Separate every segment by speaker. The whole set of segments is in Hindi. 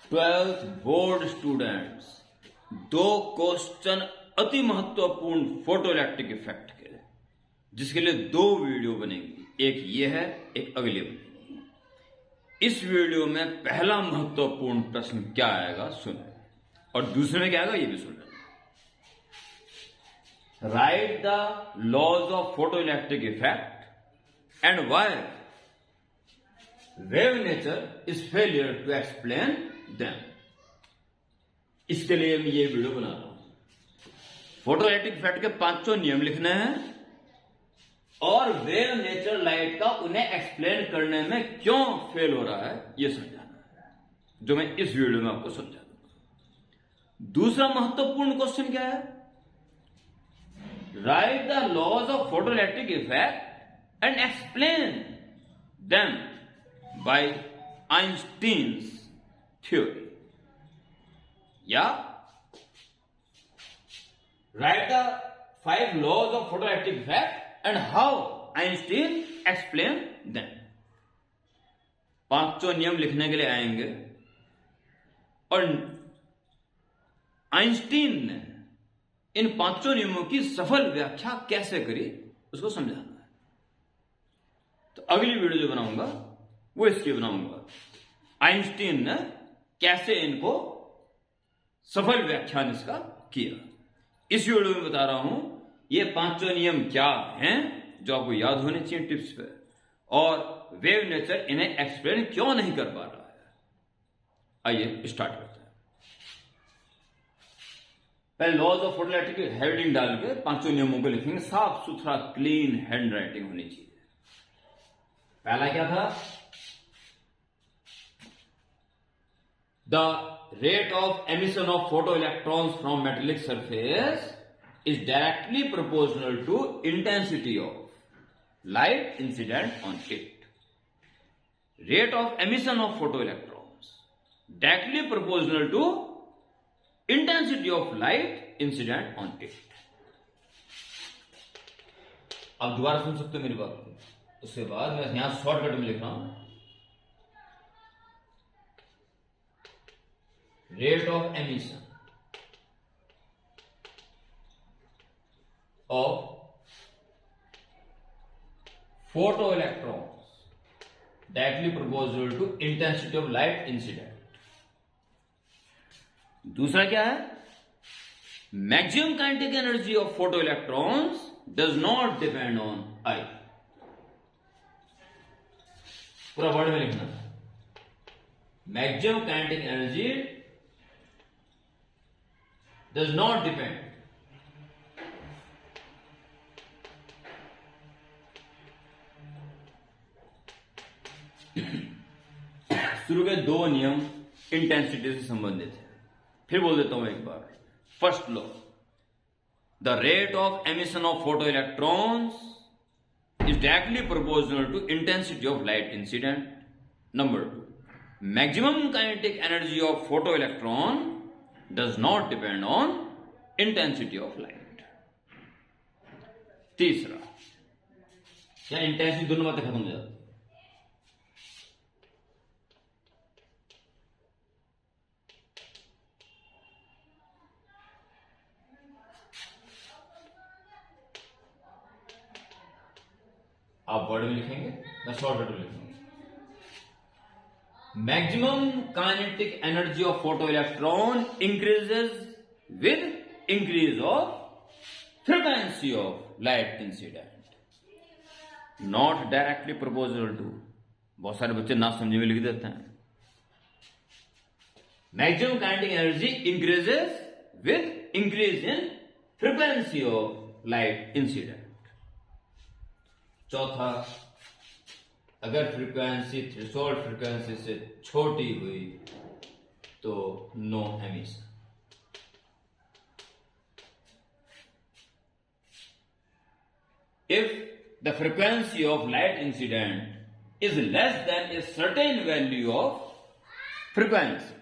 Speaker 1: ट्वेल्थ बोर्ड स्टूडेंट्स, दो क्वेश्चन अति महत्वपूर्ण फोटो इलेक्ट्रिक इफेक्ट के, जिसके लिए दो वीडियो बनेगी, एक ये है, एक अगली बनेगी। इस वीडियो में पहला महत्वपूर्ण प्रश्न क्या आएगा सुनो, और दूसरे में क्या आएगा ये भी सुन लेना। Write the laws of photo electric effect and why wave nature is failure to explain them. इसके लिए मैं ये वीडियो बना रहा हूं। फोटो इलेक्ट्रिक इफेक्ट के पांचों नियम लिखने हैं और वेव नेचर लाइट का उन्हें एक्सप्लेन करने में क्यों फेल हो रहा है ये समझाना है, जो मैं इस वीडियो में आपको समझा दूंगा। दूसरा महत्वपूर्ण क्वेश्चन क्या है? Write the laws of photo electric effect and explain them by Einstein's theory, या write the 5 laws of photo electric effect and how Einstein explain them. पांचों नियम लिखने के लिए आएंगे और आइंस्टीन ने इन पांचों नियमों की सफल व्याख्या कैसे करी उसको समझाना है। तो अगली वीडियो जो बनाऊंगा वो इसकी बनाऊंगा, आइंस्टीन ने कैसे इनको सफल व्याख्यान इसका किया। इस वीडियो में बता रहा हूं ये पांचों नियम क्या हैं जो आपको याद होने चाहिए टिप्स पे, और वेव नेचर इन्हें एक्सप्लेन क्यों नहीं कर पा रहा है। आइए स्टार्ट करते हैं। पहले laws of photo electric heading डाल के पांचों नियमों को लिखेंगे, साफ सुथरा क्लीन हैंड राइटिंग होनी चाहिए। पहला क्या था? The rate of emission of photoelectrons from metallic surface is directly proportional to intensity of light incident on it. Rate of emission of photoelectrons directly proportional to intensity of light incident on it. आप दोबारा सुन सकते हो मेरी बात को, उसके बाद मैं यहां शॉर्टकट में लिख रहा हूं। Rate of emission of photoelectrons directly proportional to intensity of light incident. दूसरा क्या है? Maximum kinetic energy of photoelectrons does not depend on I. पूरा वर्ड में लिखना। Maximum kinetic energy does not depend शुरू के दो नियम इंटेंसिटी से संबंधित है, फिर बोल देता हूं एक बार। First law, the rate of emission of photo electrons is directly proportional to intensity of light incident. Number 2, maximum kinetic energy of photo electron does not depend on intensity of light. तीसरा, या इंटेंसिटी दोनों बातें खत्म हो जाती। आप वर्ड में लिखेंगे, मैं शॉर्टकट में लिखूंगा। Maximum kinetic energy of photoelectron increases with increase of frequency of light incident, not directly proportional to। बहुत सारे बच्चे ना समझे में लिख देते हैं। Maximum kinetic energy increases with increase in frequency of light incident। चौथा, अगर फ्रीक्वेंसी थ्रेशोल्ड फ्रीक्वेंसी से छोटी हुई तो no emission. If the frequency of light incident is less than a certain value of frequency,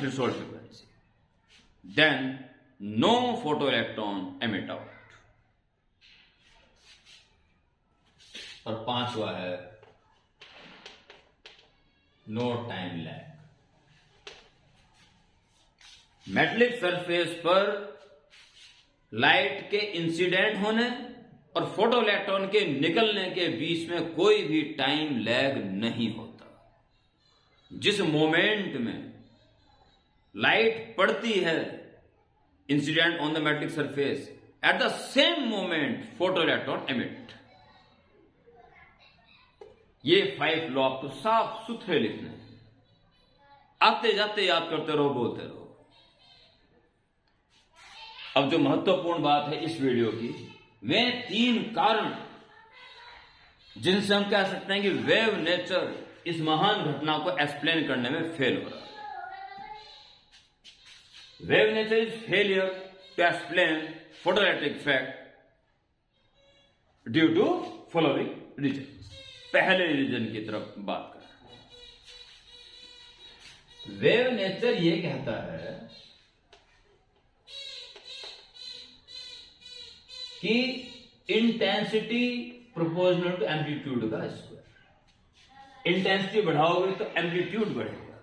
Speaker 1: threshold frequency, then no photo electron emit out. और पांचवा है no time lag. Metallic surface पर लाइट के इंसिडेंट होने और फोटो इलेक्ट्रॉन के निकलने के बीच में कोई भी टाइम लैग नहीं होता। जिस मोमेंट में लाइट पड़ती है incident on the metallic surface, at the same moment photo electron emit. ये 5 लॉ आपको साफ सुथरे लिखने हैं, आते जाते याद करते रहो, बोलते रहो। अब जो महत्वपूर्ण बात है इस वीडियो की, वे 3 कारण जिनसे हम कह सकते हैं कि वेव नेचर इस महान घटना को एक्सप्लेन करने में फेल हो रहा है। Wave nature is failure to explain photoelectric effect due to following reason. पहले रीजन की तरफ बात करें। वेव नेचर ये कहता है कि इंटेंसिटी प्रोपोर्शनल टू एम्पलीट्यूड का स्क्वायर। इंटेंसिटी बढ़ाओगे तो एम्पलीट्यूड बढ़ेगा,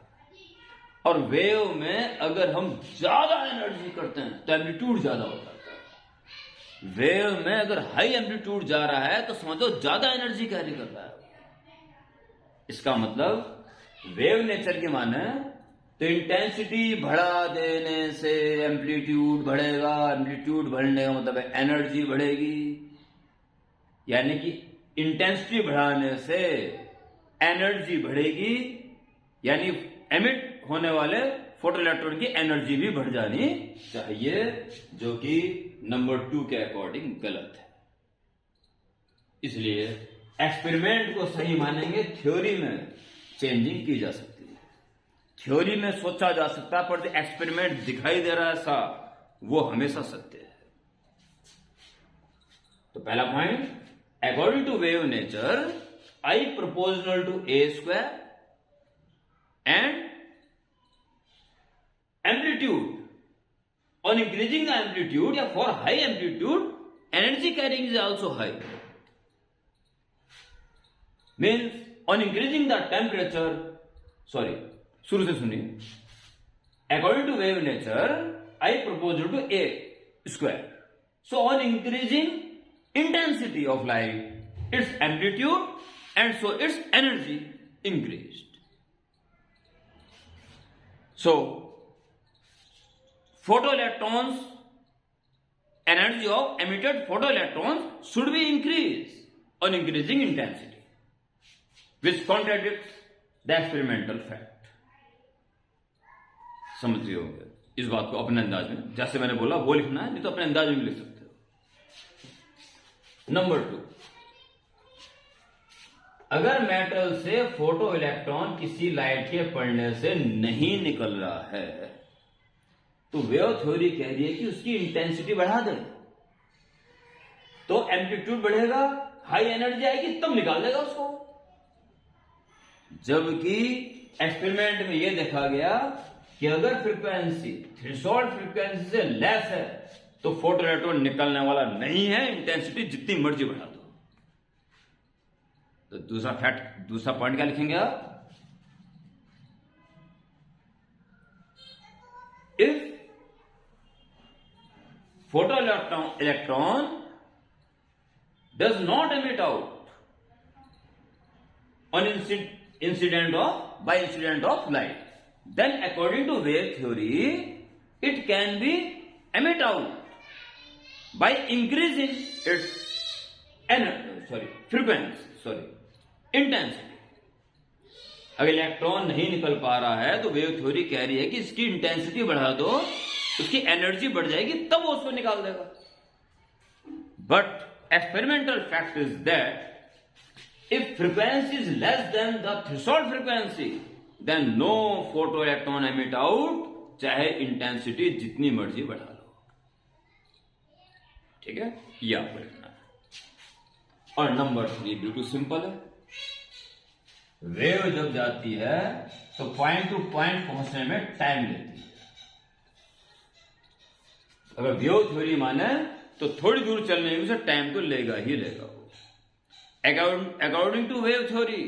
Speaker 1: और वेव में अगर हम ज्यादा एनर्जी करते हैं तो एम्पलीट्यूड ज्यादा हो जाता है। वेव में अगर हाई एम्पलीट्यूड जा रहा है तो समझो ज्यादा एनर्जी कैरी कर रहा है। इसका मतलब वेव नेचर के माने तो इंटेंसिटी बढ़ा देने से एम्पलीट्यूड बढ़ेगा, एम्पलीट्यूड बढ़ने का मतलब एनर्जी बढ़ेगी, यानी कि इंटेंसिटी बढ़ाने से एनर्जी बढ़ेगी, यानी एमिट होने वाले फोटो इलेक्ट्रॉन की एनर्जी भी बढ़ जानी चाहिए, जो कि नंबर 2 के अकॉर्डिंग गलत है। इसलिए एक्सपेरिमेंट को सही मानेंगे, थ्योरी में चेंजिंग की जा सकती है। थ्योरी में सोचा जा सकता है, पर जो एक्सपेरिमेंट दिखाई दे रहा है सा, वो हमेशा सत्य है। तो पहला point, according to wave nature I proportional to a square and amplitude. On increasing the amplitude, या for high amplitude, energy carrying is also high. Means on increasing the temperature, शुरू से सुनिए। According to wave nature, I propose to A square. So on increasing intensity of light, its amplitude and so its energy increased. So photoelectrons, energy of emitted photoelectrons should be increased on increasing intensity, which contradicts the experimental fact. समझिए होंगे इस बात को अपने अंदाज में, जैसे मैंने बोला वो लिखना है, नहीं तो अपने अंदाज में लिख सकते हो। नंबर 2, अगर मेटल से फोटो इलेक्ट्रॉन किसी लाइट के पड़ने से नहीं निकल रहा है तो वेव थ्योरी कह रही है कि उसकी इंटेंसिटी बढ़ा दे, तो एम्पलीट्यूड बढ़ेगा, हाई एनर्जी आएगी, तब निकाल देगा उसको। जबकि एक्सपेरिमेंट में यह देखा गया कि अगर फ्रीक्वेंसी थ्रेशोल्ड फ्रीक्वेंसी से लेस है तो फोटो इलेक्ट्रॉन निकलने वाला नहीं है, इंटेंसिटी जितनी मर्जी बढ़ा दो। तो दूसरा पॉइंट क्या लिखेंगे आप? If photo electron does not emit out on incident of light, then according to wave theory it can be emit out by increasing its intensity. अगर इलेक्ट्रॉन नहीं निकल पा रहा है तो वेव थ्योरी कह रही है कि इसकी इंटेंसिटी बढ़ा दो, उसकी एनर्जी बढ़ जाएगी, तब वो उसको निकाल देगा। But experimental fact is that if frequency is less than the threshold frequency then no photo electron emit out, चाहे इंटेंसिटी जितनी मर्जी बढ़ा लो। ठीक है, ये आपको लिखना है। और नंबर 3 बिल्कुल सिंपल है। वेव जब जाती है तो पॉइंट टू पॉइंट पहुंचने में टाइम लेती है। अगर वेव थ्योरी माने तो थोड़ी दूर चलने में से टाइम तो लेगा ही लेगा। According to wave theory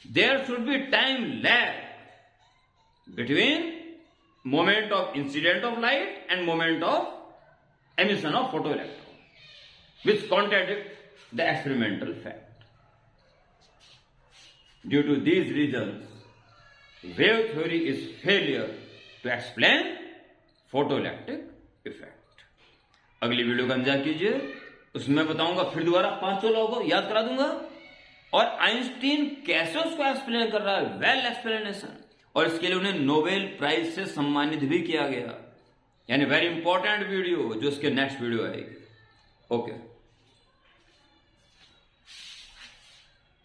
Speaker 1: there should be time lag between moment of incident of light and moment of emission of photoelectron, which contradict the experimental fact. Due to these reasons, wave theory is failure to explain photoelectric effect. अगली वीडियो का इंतजार कीजिए, उसमें बताऊंगा फिर दोबारा पांचों लॉ को याद करा दूंगा और आइंस्टीन कैसे उसको एक्सप्लेन कर रहा है, वेल एक्सप्लेनेशन, और इसके लिए उन्हें नोबेल प्राइज से सम्मानित भी किया गया। यानी वेरी इंपॉर्टेंट वीडियो जो इसके नेक्स्ट वीडियो आएगी। ओके।